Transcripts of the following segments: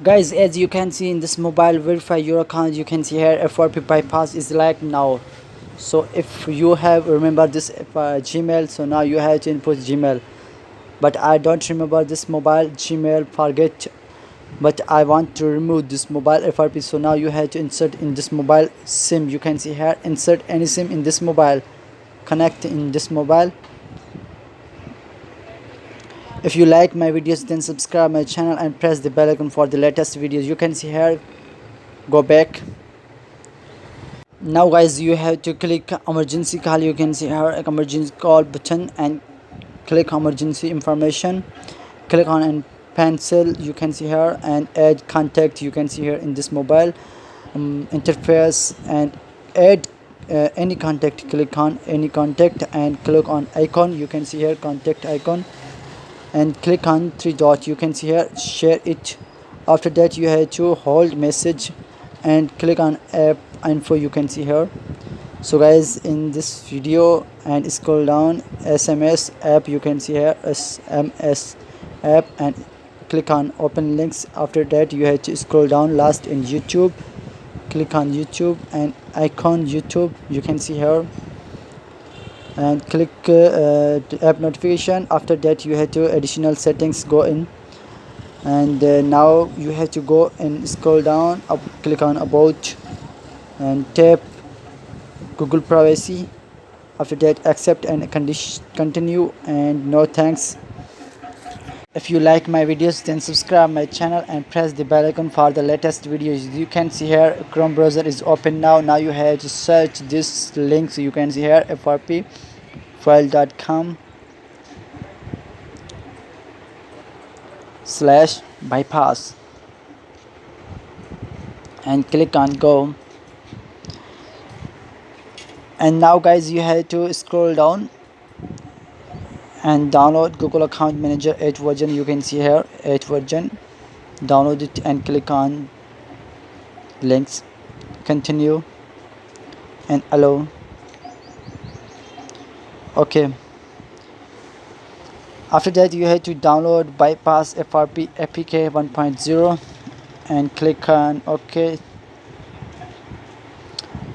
Guys, as you can see in this mobile, verify your account. You can see here FRP bypass is like now. So if you have remember this Gmail, so now you have to input Gmail. But I don't remember this mobile Gmail, forget. But I want to remove this mobile FRP, so now you have to insert in this mobile SIM. You can see here, insert any SIM in this mobile, connect in this mobile. If you like my videos, then subscribe my channel and press the bell icon for the latest videos. You can see here, go back. Now guys, you have to click emergency call. You can see here emergency call button and click emergency information. Click on and pencil, you can see here, and add contact. You can see here in this mobile interface, and add any contact. Click on any contact and click on icon. You can see here contact icon, and click on three dots. You can see here share it. After that you have to hold message and click on app info. You can see here. So guys, in this video, and scroll down, SMS app. You can see here SMS app, and click on open links. After that you have to scroll down last in YouTube. Click on YouTube and icon YouTube. You can see here, and click app notification. After that you have to additional settings, go in, and now you have to go and scroll down up, click on about, and tap Google privacy. After that accept and continue, and no thanks. If you like my videos, then subscribe my channel and press the bell icon for the latest videos. You can see here Chrome browser is open now. Now you have to search this link. So you can see here frpfile.com/bypass, and click on go. And now guys, you have to scroll down and download Google Account Manager 8 version. You can see here 8 version. Download it and click on links, continue, and allow. Okay, after that you have to download bypass FRP APK 1.0 and click on OK.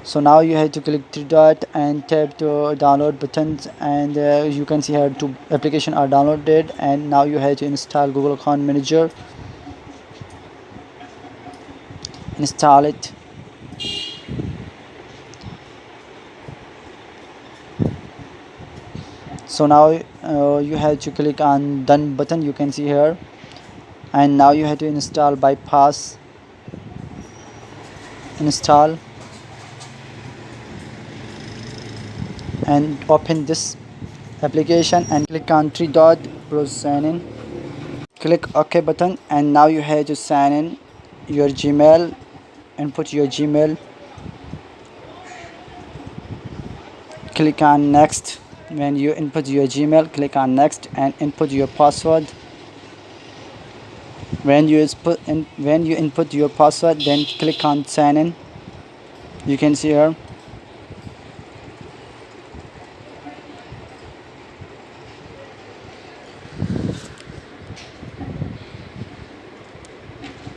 So now you have to click three dot and tap to download buttons, and you can see here two applications are downloaded. And now you have to install Google Account Manager. Install it. So now you have to click on done button. You can see here, and now you have to install bypass. Install and open this application and click on three dot, browse sign in. Click OK button, and now you have to sign in your Gmail. Input your Gmail. Click on next. When you input your Gmail, click on next and input your password. When you input your password, then click on sign in. You can see here.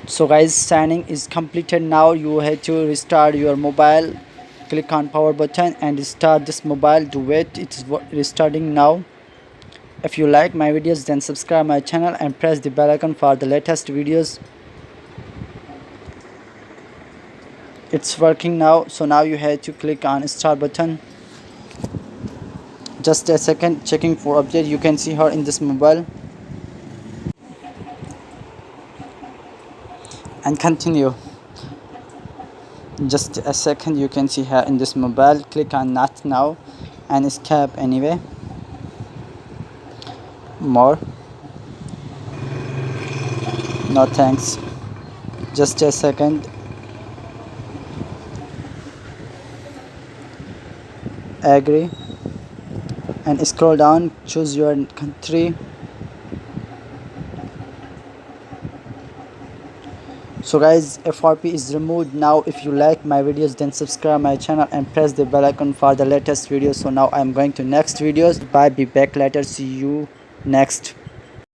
So guys, signing is completed. Now you have to restart your mobile. Click on power button and restart this mobile. To wait, it's restarting now. If you like my videos, then subscribe my channel and press the bell icon for the latest videos. It's working now. So now you have to click on start button. Just a second, checking for update. You can see her in this mobile, and continue. Just a second, you can see her in this mobile. Click on not now and escape anyway. More. No thanks. Just a second. Agree and scroll down, choose your country. So guys, FRP is removed now. If you like my videos, then subscribe my channel and press the bell icon for the latest videos. So now I'm going to next videos. Bye, be back later, see you next.